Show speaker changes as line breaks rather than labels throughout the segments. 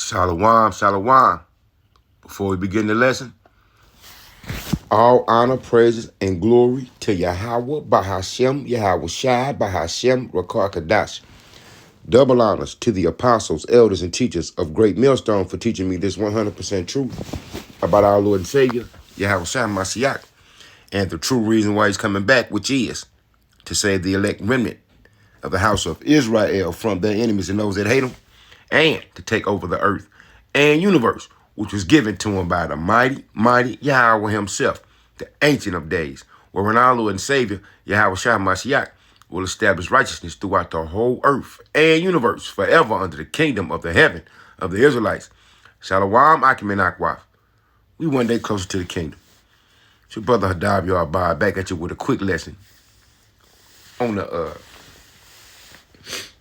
Shalom, shalom. Before we begin the lesson, all honor, praises, and glory to Yahweh, Bahashem, Yahweh Shai, Bahashem, Rakar Kadash. Double honors to the apostles, elders, and teachers of Great Millstone for teaching me this 100% truth about our Lord and Savior, Yahweh Shai Mashiach, and the true reason why he's coming back, which is to save the elect remnant of the house of Israel from their enemies and those that hate them, and to take over the earth and universe, which was given to him by the mighty Yahweh himself, the Ancient of Days, wherein our Lord and Savior, Yahweh Shai Mashiach, will establish righteousness throughout the whole earth and universe forever under the kingdom of the heaven of the Israelites. Shalom, Akim and Akwaf. We one day closer to the kingdom. It's your brother Hadab Yarbad back at you with a quick lesson on the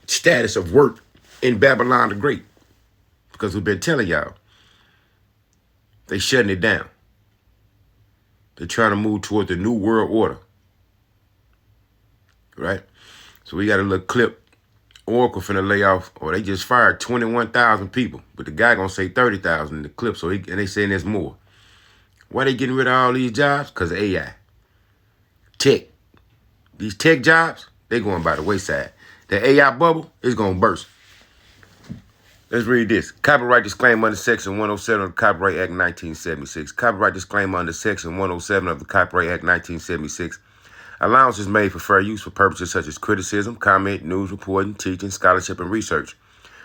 status of work in Babylon the Great. Because we've been telling y'all, they shutting it down. They're trying to move toward the new world order. Right? So we got a little clip. Oracle finna lay off, or they just fired 21,000 people. But the guy gonna say 30,000 in the clip, so and they saying there's more. Why they getting rid of all these jobs? Because of AI. Tech. These tech jobs, they going by the wayside. The AI bubble is gonna burst. Let's read this. Copyright disclaimer under Section 107 of the Copyright Act 1976. Copyright disclaimer under Section 107 of the Copyright Act 1976. Allowance is made for fair use for purposes such as criticism, comment, news reporting, teaching, scholarship, and research.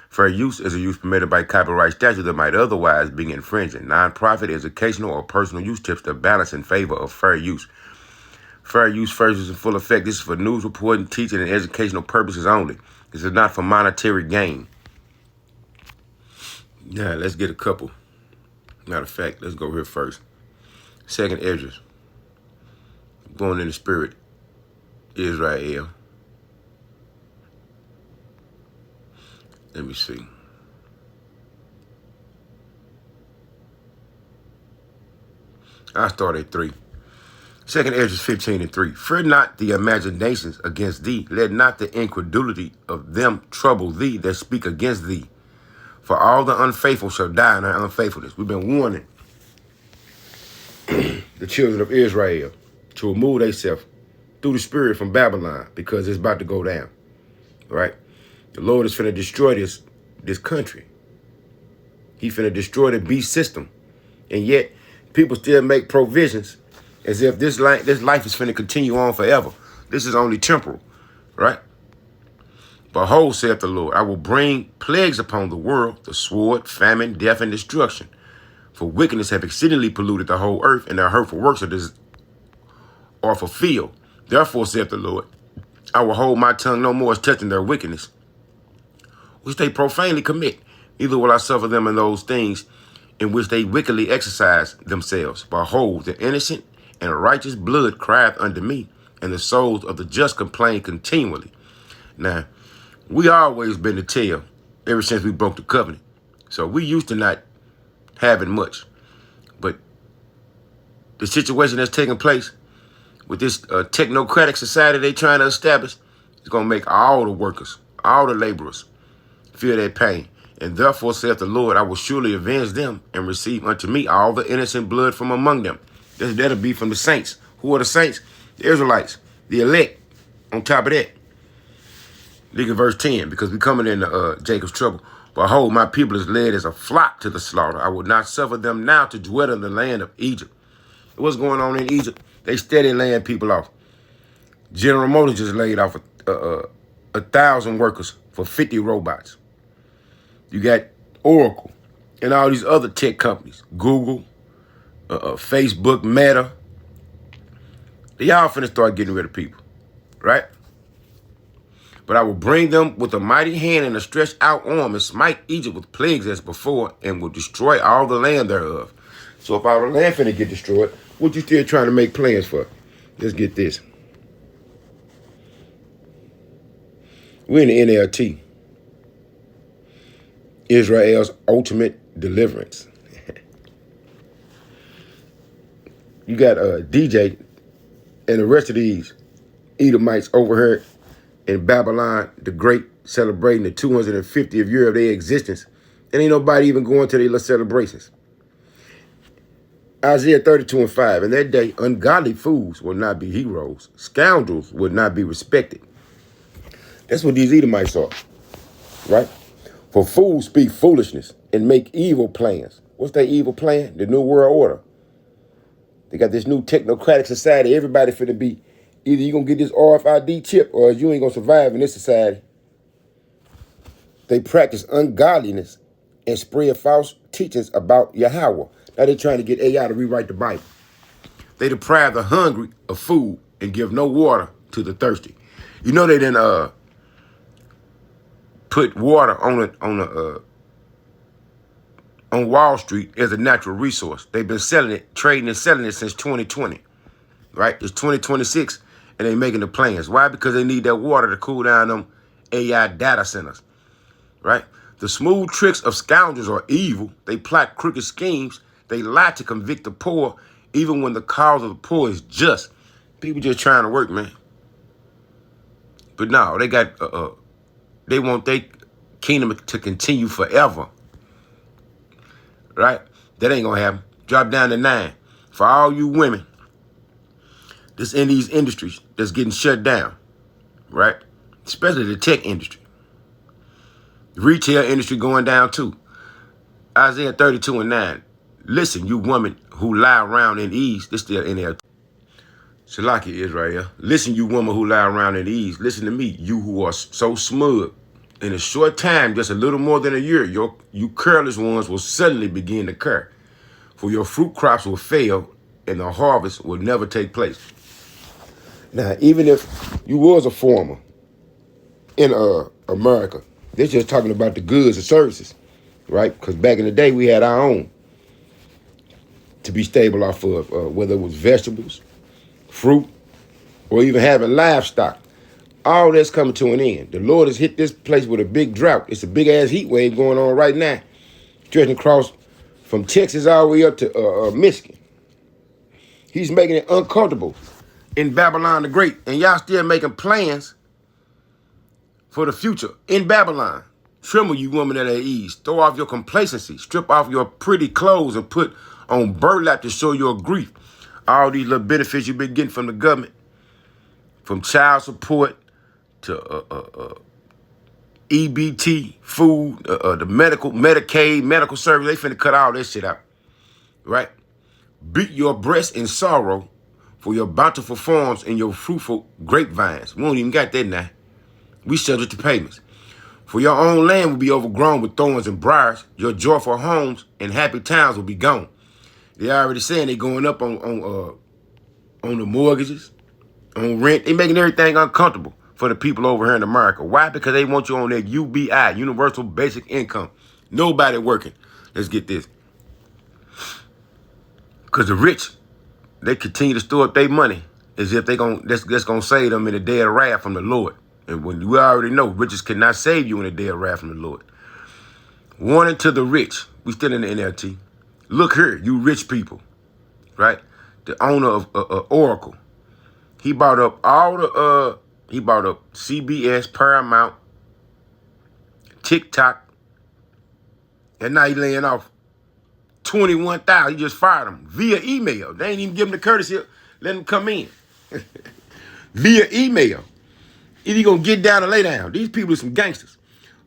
Fair use is a use permitted by copyright statute that might otherwise be infringing. Non-profit, educational, or personal use tips to balance in favor of fair use. Fair use first is in full effect. This is for news reporting, teaching, and educational purposes only. This is not for monetary gain. Now, let's get a couple. Matter of fact, let's go here first. Second Esdras. Born in the spirit, Israel. Let me see. I'll start at 3. Second Esdras 15:3. Fear not the imaginations against thee. Let not the incredulity of them trouble thee that speak against thee. For all the unfaithful shall die in their unfaithfulness. We've been warning the children of Israel to remove themselves through the spirit from Babylon because it's about to go down. Right? The Lord is finna destroy this country. He finna destroy the beast system. And yet, people still make provisions as if this life is finna continue on forever. This is only temporal. Right? Behold, saith the Lord, I will bring plagues upon the world, the sword, famine, death, and destruction. For wickedness have exceedingly polluted the whole earth, and their hurtful works are fulfilled. Therefore, saith the Lord, I will hold my tongue no more as touching their wickedness, which they profanely commit. Neither will I suffer them in those things in which they wickedly exercise themselves. Behold, the innocent and righteous blood crieth unto me, and the souls of the just complain continually. Now, we always been the tell ever since we broke the covenant. So we used to not having much. But the situation that's taking place with this technocratic society they trying to establish is going to make all the workers, all the laborers feel that pain. And therefore, saith the Lord, I will surely avenge them and receive unto me all the innocent blood from among them. That'll be from the saints. Who are the saints? The Israelites, the elect. On top of that, look at verse 10, because we coming into Jacob's trouble. Behold, my people is led as a flock to the slaughter. I will not suffer them now to dwell in the land of Egypt. What's going on in Egypt? They steady laying people off. General Motors just laid off 1,000 workers for 50 robots. You got Oracle and all these other tech companies, Google, Facebook, Meta. They all finna start getting rid of people, right? But I will bring them with a mighty hand and a stretched out arm and smite Egypt with plagues as before and will destroy all the land thereof. So if our land finna get destroyed, what you still trying to make plans for? Let's get this. We're in the NLT. Israel's ultimate deliverance. You got DJ and the rest of these Edomites over here in Babylon the Great, celebrating the 250th year of their existence And ain't nobody even going to their little celebrations. Isaiah 32:5. In that day, ungodly fools will not be heroes. Scoundrels will not be respected. That's what these Edomites are, right? For fools speak foolishness and make evil plans. What's their evil plan? The New World Order. They got this new technocratic society. Everybody finna be, either you gonna get this RFID chip or you ain't gonna survive in this society. They practice ungodliness and spread false teachings about Yahweh. Now they trying to get AI to rewrite the Bible. They deprive the hungry of food and give no water to the thirsty. You know they didn't put water on Wall Street as a natural resource. They've been selling it, trading and selling it since 2020, right? It's 2026 and they making the plans. Why? Because they need that water to cool down them AI data centers, right? The smooth tricks of scoundrels are evil. They plot crooked schemes. They lie to convict the poor, even when the cause of the poor is just. People just trying to work, man. But no, they got, they want their kingdom to continue forever. Right? That ain't gonna happen. Drop down to 9. For all you women that's in these industries that's getting shut down, right? Especially the tech industry. The retail industry going down too. Isaiah 32:9. Listen, you woman who lie around in ease. This still in there. Shalaki Israel. Listen, you woman who lie around in ease. Listen to me, you who are so smug. In a short time, just a little more than a year, you careless ones will suddenly begin to curse. For your fruit crops will fail and the harvest will never take place. Now, even if you was a farmer in America, they're just talking about the goods and services, right? Because back in the day, we had our own to be stable off of, whether it was vegetables, fruit, or even having livestock. All that's coming to an end. The Lord has hit this place with a big drought. It's a big-ass heat wave going on right now, stretching across from Texas all the way up to Michigan. He's making it uncomfortable in Babylon the Great, and y'all still making plans for the future in Babylon. Tremble, you woman at ease. Throw off your complacency. Strip off your pretty clothes and put on burlap to show your grief. All these little benefits you've been getting from the government, from child support to EBT, food, the Medicaid, medical service, they finna cut all this shit out, right? Beat your breast in sorrow for your bountiful farms and your fruitful grapevines. We don't even got that now. We subject to payments. For your own land will be overgrown with thorns and briars. Your joyful homes and happy towns will be gone. They already saying they going up on the mortgages, on rent. They making everything uncomfortable for the people over here in America. Why? Because they want you on that UBI, Universal Basic Income. Nobody working. Let's get this. Because the rich, they continue to store up their money as if that's gonna save them in the day of wrath from the Lord. And when we already know, riches cannot save you in the day of wrath from the Lord. Warning to the rich. We still in the NLT. Look here, you rich people, right? The owner of Oracle. He bought up he bought up CBS, Paramount, TikTok, and now he laying off 21,000. He just fired them via email. They ain't even give him the courtesy of letting him come in. Via email. If he gonna get down and lay down. These people are some gangsters.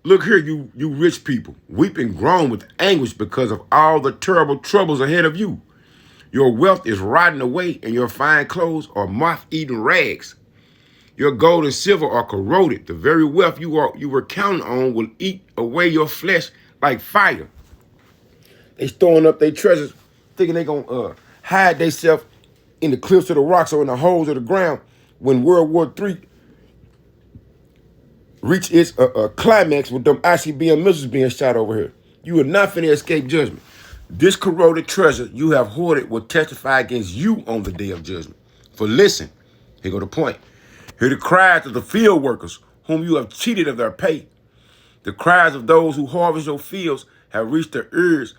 Look here, you rich people, weep and groan with anguish because of all the terrible troubles ahead of you. Your wealth is rotting away and your fine clothes are moth-eaten rags. Your gold and silver are corroded. The very wealth you were counting on will eat away your flesh like fire. They storing up their treasures, thinking they gonna hide themselves in the cliffs of the rocks or in the holes of the ground when World War III reach its climax with them ICBM missiles being shot over here. You are not finna escape judgment. This corroded treasure you have hoarded will testify against you on the day of judgment. For listen, here go the point. Hear the cries of the field workers whom you have cheated of their pay. The cries of those who harvest your fields have reached the ears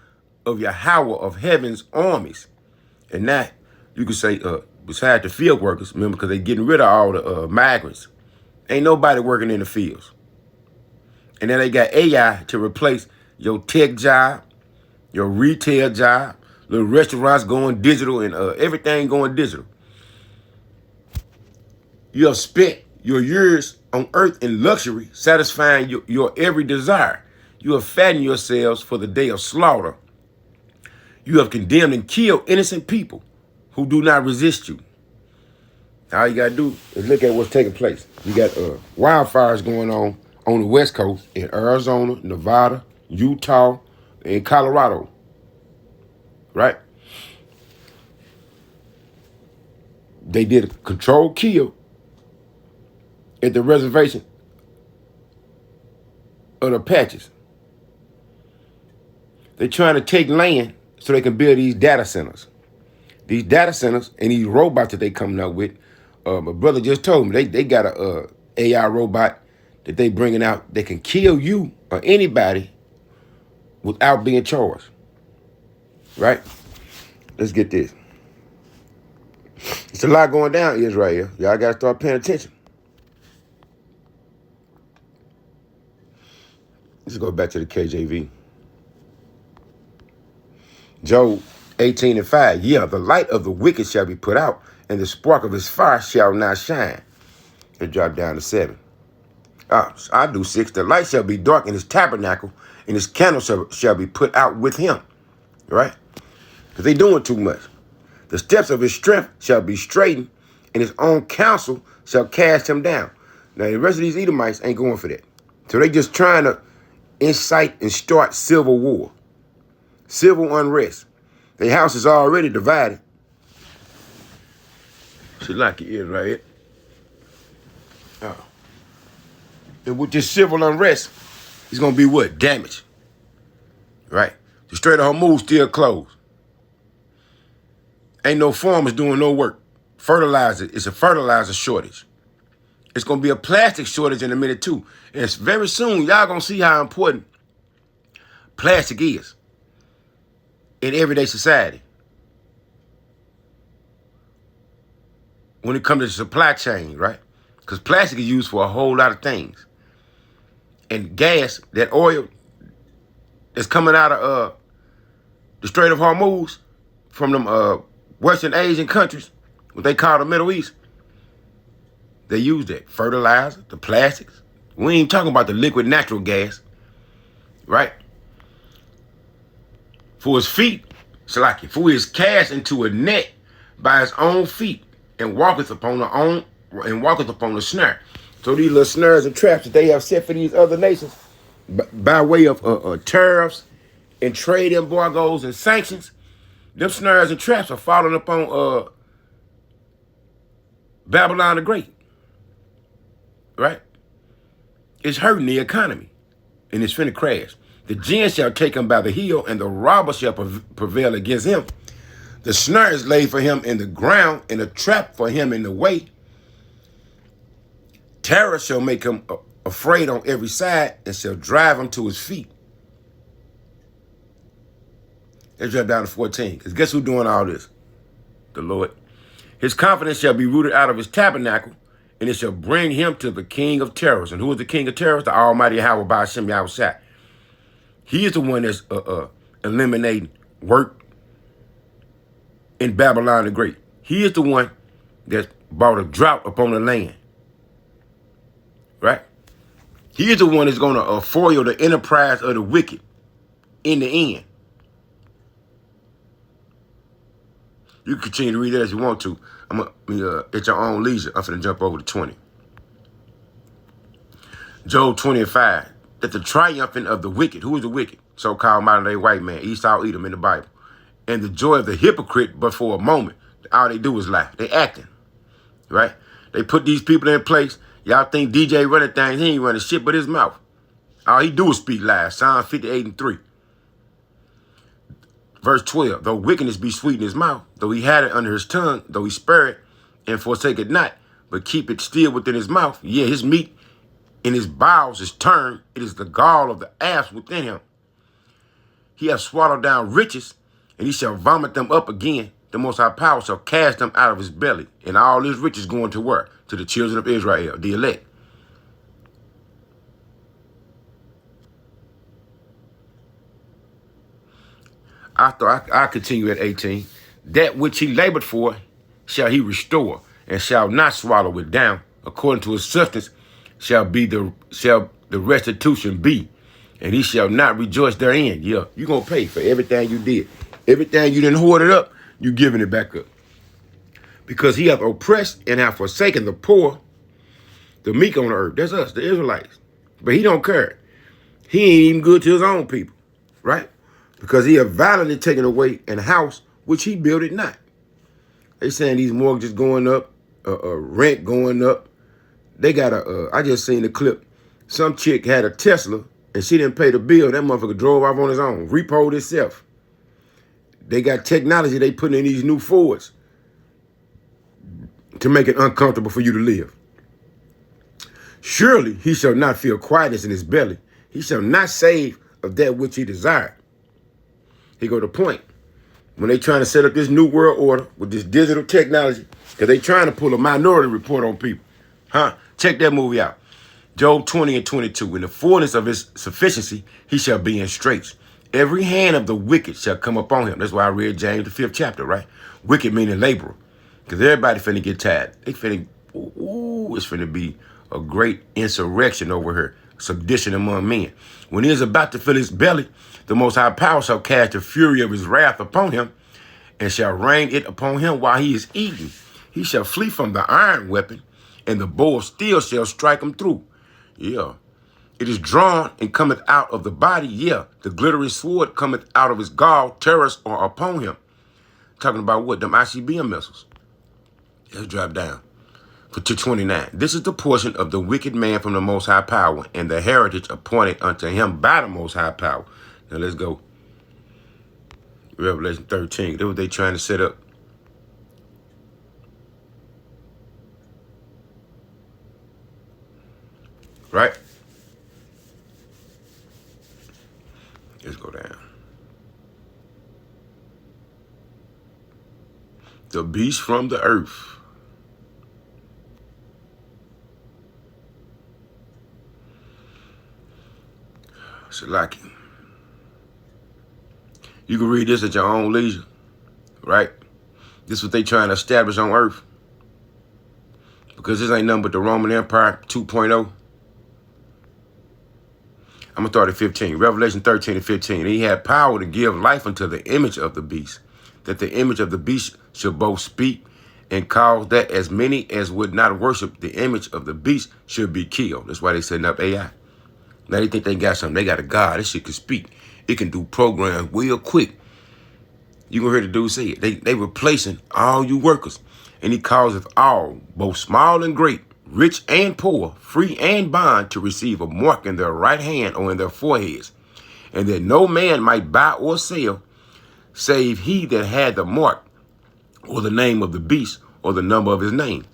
of Yahweh of heaven's armies. And now you can say, besides the field workers, remember, because they're getting rid of all the migrants. Ain't nobody working in the fields. And then they got AI to replace your tech job, your retail job, little restaurants going digital, and everything going digital. You have spent your years on earth in luxury, satisfying your every desire. You have fattened yourselves for the day of slaughter. You have condemned and killed innocent people who do not resist you. All you got to do is look at what's taking place. You got wildfires going on the West Coast in Arizona, Nevada, Utah, and Colorado. Right? They did a controlled kill at the reservation of the Apaches. They're trying to take land so they can build these data centers. These data centers and these robots that they coming up with. My brother just told me they got a AI robot that they bringing out that can kill you or anybody without being charged. Right? Let's get this. It's a lot going down, Israel. Y'all got to start paying attention. Let's go back to the KJV. Job 18:5. Yeah, the light of the wicked shall be put out, and the spark of his fire shall not shine. It dropped down to 7. I do 6. The light shall be dark in his tabernacle, and his candle shall be put out with him. Right? Because they doing too much. The steps of his strength shall be straightened, and his own counsel shall cast him down. Now, the rest of these Edomites ain't going for that. So they just trying to incite and start civil war, civil unrest. Their house is already divided. She like it is right here. And with this civil unrest, it's going to be what? Damage. Right? The Strait of Hormuz still closed. Ain't no farmers doing no work. Fertilizer, it's a fertilizer shortage. It's going to be a plastic shortage in a minute too. And it's very soon, y'all going to see how important plastic is in everyday society. When it comes to the supply chain, right? Because plastic is used for a whole lot of things. And gas, that oil that's coming out of the Strait of Hormuz from them Western Asian countries, what they call the Middle East, they use that. Fertilizer, the plastics. We ain't talking about the liquid natural gas, right? For his feet, Salaki, for his cast into a net by his own feet, and walketh upon the snare. So these little snares and traps that they have set for these other nations by way of tariffs and trade embargoes and sanctions, them snares and traps are falling upon Babylon the Great. Right? It's hurting the economy, and it's finna crash. The jinn shall take him by the heel, and the robber shall prevail against him. The snare is laid for him in the ground, and a trap for him in the way. Terror shall make him afraid on every side, and shall drive him to his feet. Let's drop down to 14, because guess who's doing all this? The Lord. His confidence shall be rooted out of his tabernacle, and it shall bring him to the king of terrors. And who is the king of terrors? The Almighty Yahweh Ba'ashem Yahushua. He is the one that's eliminating work in Babylon the Great. He is the one that brought a drought upon the land. Right? He is the one that's going to foil the enterprise of the wicked in the end. You can continue to read that as you want to. I'm at your own leisure. I'm finna jump over to 20. Job 20:5. That the triumphing of the wicked. Who is the wicked? So-called modern-day white man. Esau, Edom in the Bible. And the joy of the hypocrite, but for a moment. All they do is lie. They acting. Right? They put these people in place. Y'all think DJ running things. He ain't running shit but his mouth. All he do is speak lies. Psalm 58:3. Verse 12, though wickedness be sweet in his mouth, though he had it under his tongue, though he spare it and forsake it not, but keep it still within his mouth, yeah, his meat in his bowels is turned, it is the gall of the asp within him. He hath swallowed down riches, and he shall vomit them up again. The Most High Power shall cast them out of his belly, and all his riches going to where? To the children of Israel, the elect. I continue at 18. That which he labored for shall he restore, and shall not swallow it down. According to his substance shall the restitution be, and he shall not rejoice therein. Yeah, you're gonna pay for everything you did. Everything you didn't hoard it up, you giving it back up. Because he hath oppressed and hath forsaken the poor, the meek on the earth. That's us, the Israelites. But he don't care. He ain't even good to his own people, right? Because he have violently taken away an house which he built it not. They saying these mortgages going up, rent going up. They got I just seen the clip. Some chick had a Tesla and she didn't pay the bill. That motherfucker drove off on his own, repoed itself. They got technology they putting in these new Fords to make it uncomfortable for you to live. Surely he shall not feel quietness in his belly. He shall not save of that which he desired. Here go the point. When they trying to set up this new world order with this digital technology, because they trying to pull a Minority Report on people. Check that movie out. Job 20 and 22. In the fullness of his sufficiency, he shall be in straits. Every hand of the wicked shall come upon him. That's why I read James, the 5th chapter, right? Wicked meaning laborer. Because everybody finna get tired. They finna, it's finna be a great insurrection over here. Sedition among men. When he is about to fill his belly, the Most High Power shall cast the fury of his wrath upon him, and shall rain it upon him while he is eating. He shall flee from the iron weapon, and the bow of steel shall strike him through. Yeah. It is drawn and cometh out of the body. Yeah. The glittering sword cometh out of his gall. Terrors are upon him. Talking about what? Them ICBM missiles. Let's drop down to 29. This is the portion of the wicked man from the Most High Power, and the heritage appointed unto him by the Most High Power. Now let's go. Revelation 13. That's what they trying to set up. Right? Let's go down. The beast from the earth. Salaki. You can read this at your own leisure, right? This is what they trying to establish on earth. Because this ain't nothing but the Roman Empire 2.0. I'm going to start at 15. Revelation 13 and 15. He had power to give life unto the image of the beast, that the image of the beast should both speak and cause that as many as would not worship the image of the beast should be killed. That's why they setting up AI. Now they think they got something. They got a God. This shit can speak. It can do programs real quick. You gonna hear the dude say it. They replacing all you workers. And he causeth all, both small and great, rich and poor, free and bond, to receive a mark in their right hand or in their foreheads, and that no man might buy or sell, save he that had the mark, or the name of the beast, or the number of his name.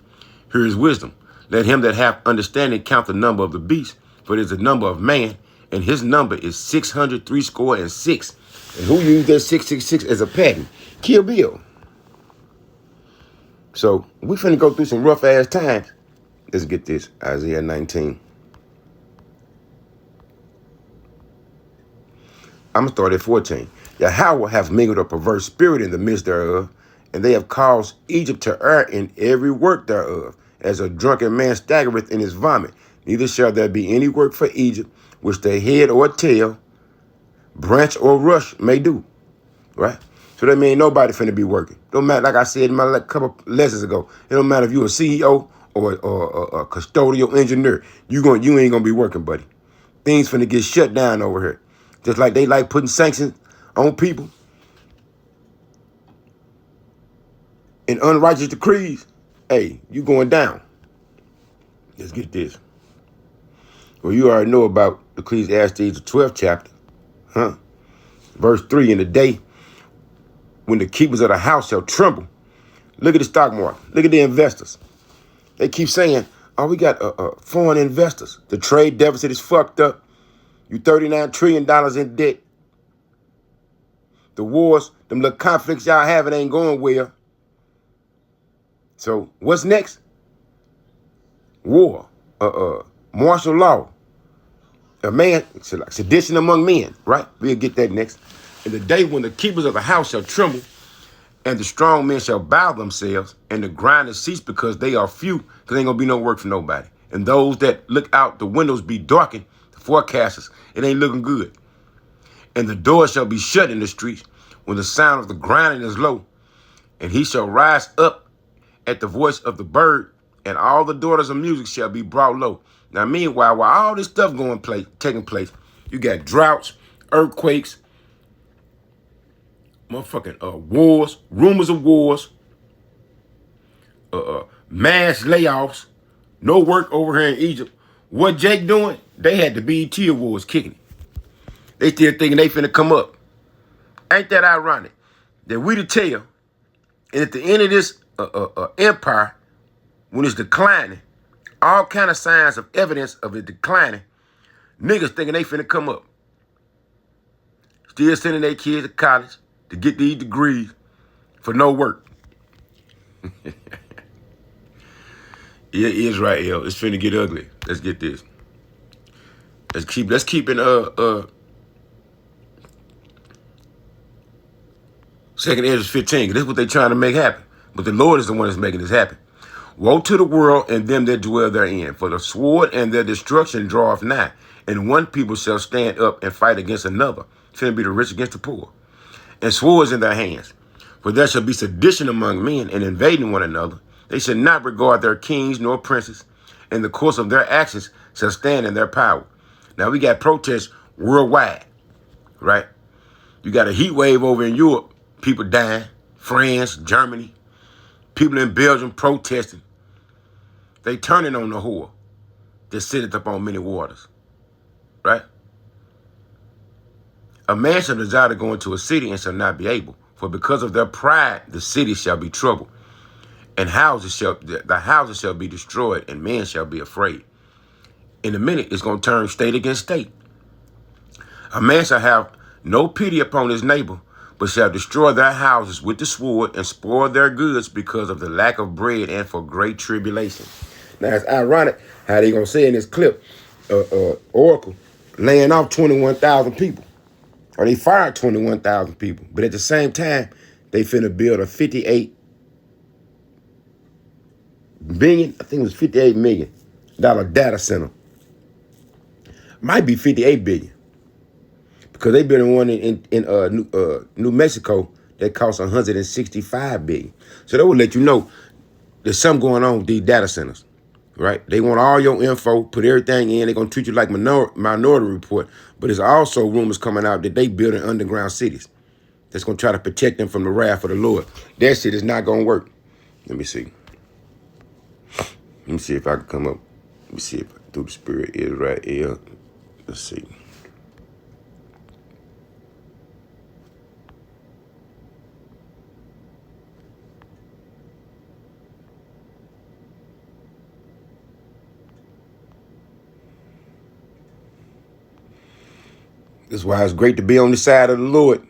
Here is wisdom. Let him that hath understanding count the number of the beast, for it is the number of man, and his number is 666. And who used that 666 as a pattern? Kill Bill. So we finna go through some rough ass times. Let's get this. Isaiah 19. I'm going to start at 14. Yahweh hath mingled a perverse spirit in the midst thereof, and they have caused Egypt to err in every work thereof, as a drunken man staggereth in his vomit. Neither shall there be any work for Egypt, which the head or tail, branch or rush may do. Right? So that means nobody finna be working. Don't matter, like I said in my couple lessons ago, it don't matter if you're a CEO or a custodial engineer. You ain't gonna be working, buddy. Things finna get shut down over here. Just like they like putting sanctions on people and unrighteous decrees. Hey, you going down. Let's get this. Well, you already know about Ecclesiastes, the 12th chapter. Verse 3, in the day when the keepers of the house shall tremble. Look at the stock market. Look at the investors. They keep saying, oh, we got foreign investors. The trade deficit is fucked up. You $39 trillion in debt. The wars, them little conflicts y'all having ain't going well. So what's next? War. Martial law. A man, sedition among men, right? We'll get that next. In the day when the keepers of the house shall tremble, and the strong men shall bow themselves, and the grinders cease because they are few, because ain't gonna be no work for nobody. And those that look out the windows be darkened, the forecasters, it ain't looking good. And the doors shall be shut in the streets when the sound of the grinding is low. And he shall rise up at the voice of the bird, and all the daughters of music shall be brought low. Now, meanwhile, while all this stuff taking place, you got droughts, earthquakes, motherfucking wars, rumors of wars, mass layoffs, no work over here in Egypt. What Jake doing? They had the BET Awards kicking it. They still thinking they finna come up. Ain't that ironic? That we the tail, and at the end of this empire, when it's declining, all kind of signs of evidence of it declining, niggas thinking they finna come up. Still sending their kids to college to get these degrees for no work. Yeah, Israel, it's finna get ugly. Let's get this. Let's keep in Second Ezra 15. This is what they trying to make happen. But the Lord is the one that's making this happen. Woe to the world and them that dwell therein, for the sword and their destruction draweth nigh, and one people shall stand up and fight against another. It's finna be the rich against the poor. And swords in their hands. For there shall be sedition among men, and invading one another. They shall not regard their kings nor princes, and the course of their actions shall stand in their power. Now we got protests worldwide, right? You got a heat wave over in Europe, people dying, France, Germany, people in Belgium protesting. They turning on the whore that sitteth upon many waters, right? A man shall desire to go into a city and shall not be able, for because of their pride the city shall be troubled, and the houses shall be destroyed, and men shall be afraid. In a minute, it's going to turn state against state. A man shall have no pity upon his neighbor, but shall destroy their houses with the sword and spoil their goods because of the lack of bread and for great tribulation. Now, it's ironic how they going to say in this clip, Oracle laying off 21,000 people. Or they fired 21,000 people. But at the same time, they finna build a $58 billion, I think it was $58 million data center. Might be 58 billion. Because they built one in New Mexico that cost 165 billion. So that will let you know there's something going on with these data centers, right? They want all your info, put everything in. They're going to treat you like Minority Report. But there's also rumors coming out that they building underground cities that's going to try to protect them from the wrath of the Lord. That shit is not going to work. Let me see. Let me see if I can come up. Let me see if through the Spirit Israel. Let's see. That's why it's great to be on the side of the Lord.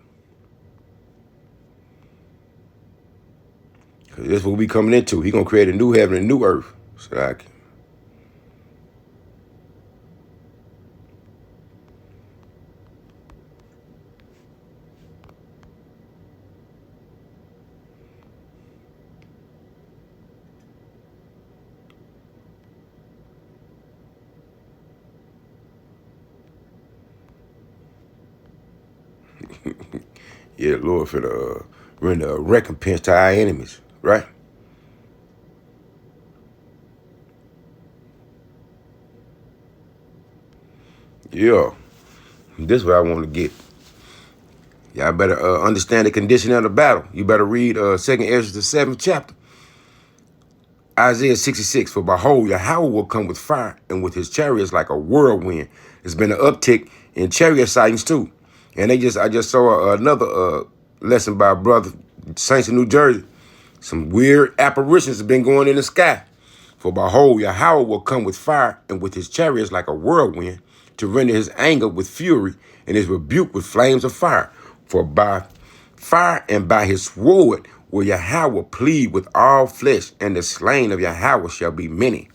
Because that's what we coming into. He going to create a new heaven and new earth. So I can. Yeah, Lord, for the render a recompense to our enemies, right? Yeah, this is what I want to get. Y'all better understand the condition of the battle. You better read 2 Ezra, the 7th chapter. Isaiah 66, for behold, Yahweh will come with fire, and with his chariots like a whirlwind. There's been an uptick in chariot sightings too. And I just saw another lesson by a brother, Saints in New Jersey. Some weird apparitions have been going in the sky. For behold, Yahweh will come with fire, and with his chariots like a whirlwind, to render his anger with fury, and his rebuke with flames of fire. For by fire and by his sword will Yahweh plead with all flesh, and the slain of Yahweh shall be many.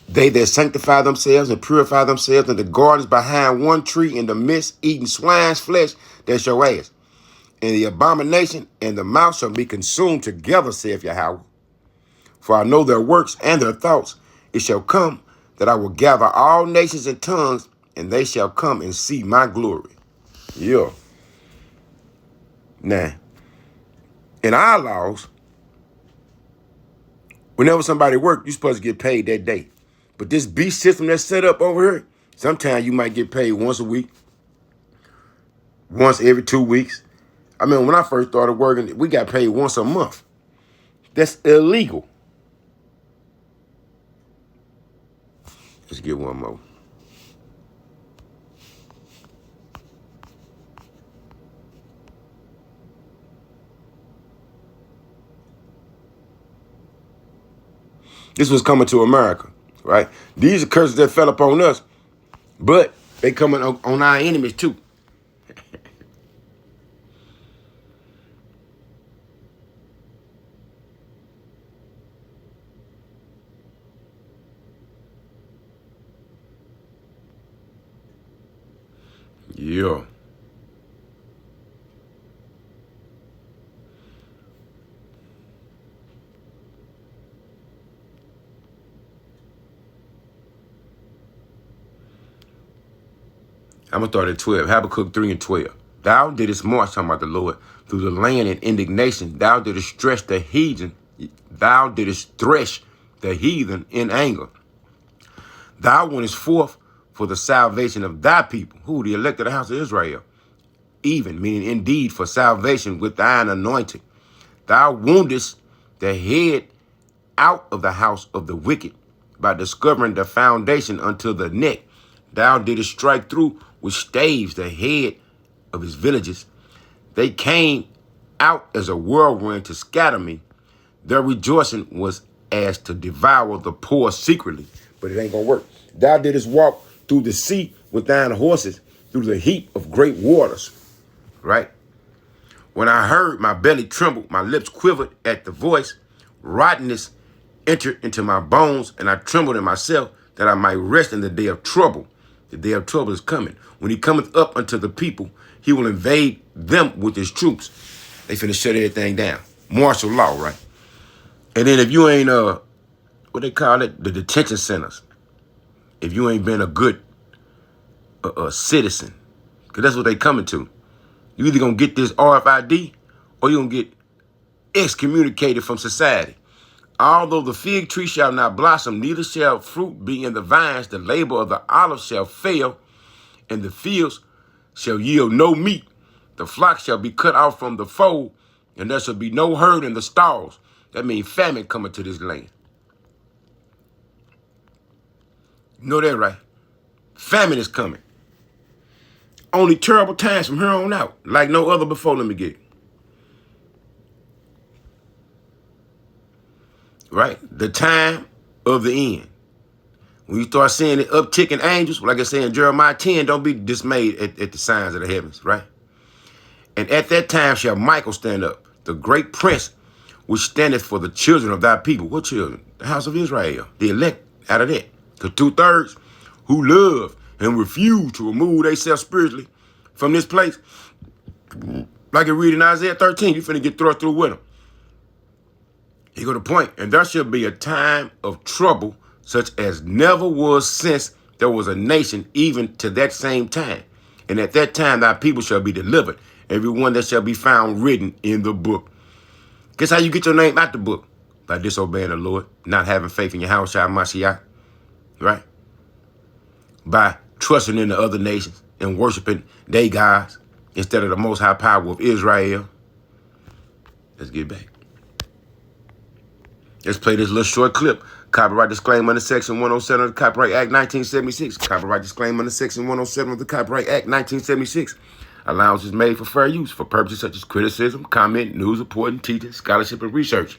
They that sanctify themselves and purify themselves in the gardens behind one tree in the midst, eating swine's flesh, that's your ass. And the abomination and the mouth shall be consumed together, saith Yahweh. For I know their works and their thoughts. It shall come that I will gather all nations and tongues, and they shall come and see my glory. Yeah. Now, in our laws, whenever somebody works, you're supposed to get paid that day. But this beast system that's set up over here, sometimes you might get paid once a week, once every 2 weeks. I mean, when I first started working, we got paid once a month. That's illegal. Let's get one more. This was coming to America, right? These are curses that fell upon us, but they coming on our enemies too. Yeah. I'm going to start at 12. Habakkuk 3 and 12. Thou didst march, talking about the Lord, through the land in indignation. Thou didst stretch the heathen. Thou didst thresh the heathen in anger. Thou wentest forth for the salvation of thy people, who the elect of the house of Israel, even, meaning indeed, for salvation with thine anointing. Thou woundest the head out of the house of the wicked by discovering the foundation unto the neck. Thou didst strike through with staves the head of his villages. They came out as a whirlwind to scatter me. Their rejoicing was as to devour the poor secretly. But it ain't gonna work. Thou didst walk through the sea with thine horses, through the heap of great waters. Right? When I heard, my belly trembled, my lips quivered at the voice. Rottenness entered into my bones, and I trembled in myself, that I might rest in the day of trouble. The day of trouble is coming. When he cometh up unto the people, he will invade them with his troops. They finna shut everything down. Martial law, right? And then if you ain't, what they call it, the detention centers, if you ain't been a good citizen, because that's what they coming to. You either gonna get this RFID or you gonna get excommunicated from society. Although the fig tree shall not blossom, neither shall fruit be in the vines, the labor of the olive shall fail, and the fields shall yield no meat. The flock shall be cut off from the fold, and there shall be no herd in the stalls. That means famine coming to this land. You know that, right? Famine is coming. Only terrible times from here on out, like no other before. Let me get it. Right? The time of the end. When you start seeing the uptick in angels, like I say in Jeremiah 10, don't be dismayed at the signs of the heavens, right? And at that time shall Michael stand up, the great prince, which standeth for the children of thy people. What children? The house of Israel, the elect out of that. The 2/3 who love and refuse to remove themselves spiritually from this place. Like it read in Isaiah 13, you finna get thrust through with them. Here go the point. And there shall be a time of trouble such as never was since there was a nation, even to that same time. And at that time thy people shall be delivered, everyone that shall be found written in the book. Guess how you get your name out the book? By disobeying the Lord, not having faith in your house, Mashiach, right? By trusting in the other nations and worshiping they gods instead of the most high power of Israel. Let's get back. Let's play this little short clip. Copyright disclaimer under Section 107 of the Copyright Act 1976. Copyright disclaimer under Section 107 of the Copyright Act 1976. Allowance is made for fair use for purposes such as criticism, comment, news reporting, teaching, scholarship, and research.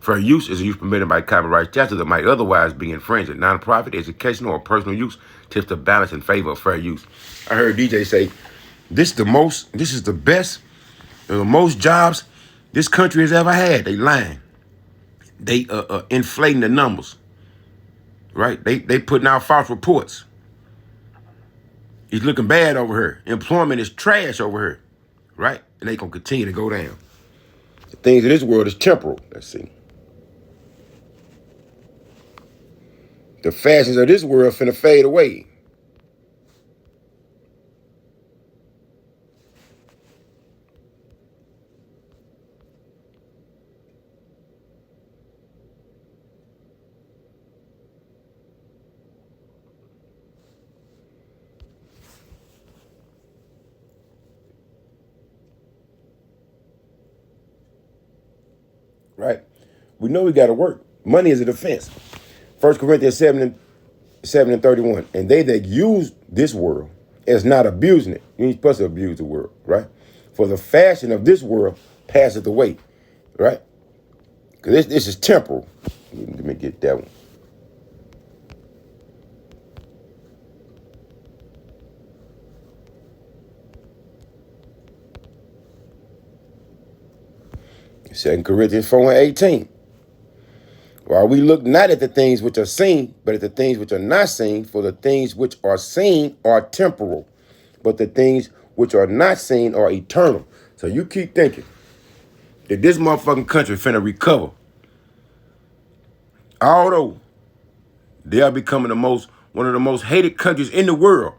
Fair use is a use permitted by copyright statute that might otherwise be infringed. Non-profit, educational, or personal use tips the balance in favor of fair use. I heard DJ say, this is the best, the most jobs this country has ever had. They lying. They inflating the numbers. right? They putting out false reports. He's looking bad over here. Employment is trash over here, right? And they gonna continue to go down. The things of this world is temporal. Let's see. The fashions of this world finna fade away. Right? We know we gotta work. Money is a defense. 1 Corinthians 7:31. And they that use this world is not abusing it. You ain't supposed to abuse the world, right? For the fashion of this world passeth away, right? Because this is temporal. Let me get that one. Second Corinthians 4:18. While we look not at the things which are seen, but at the things which are not seen, for the things which are seen are temporal, but the things which are not seen are eternal. So you keep thinking that this motherfucking country finna recover. Although they are becoming one of the most hated countries in the world,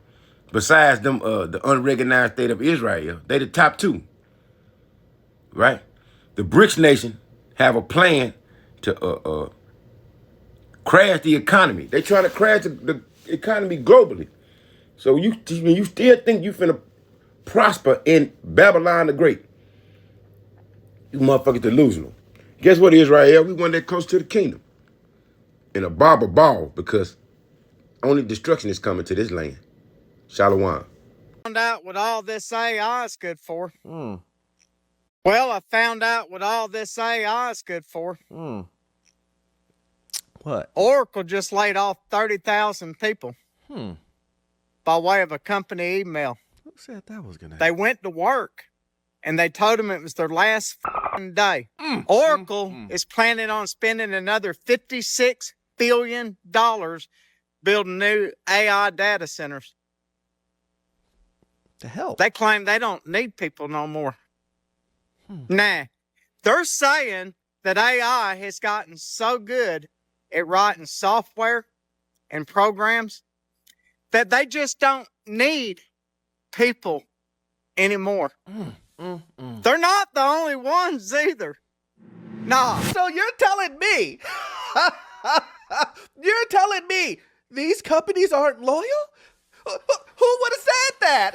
besides them the unrecognized state of Israel. They the top two. Right? The BRICS nation have a plan to crash the economy. They trying to crash the economy globally. So you still think you finna prosper in Babylon the Great? You motherfuckers delusional. Guess what, Israel? We want that close to the kingdom. In a barber ball, because only destruction is coming to this land. Shalom.
Found out what all this AI is good for. Well, I found out what all this AI is good for.
What?
Oracle just laid off 30,000 people by way of a company email.
Who said that was gonna
They went to work and they told them it was their last day. Oracle is planning on spending another $56 billion building new AI data centers.
The hell?
They claim they don't need people no more. Nah, they're saying that AI has gotten so good at writing software and programs that they just don't need people anymore. They're not the only ones either. Nah.
So you're telling me, these companies aren't loyal? Who would have said that?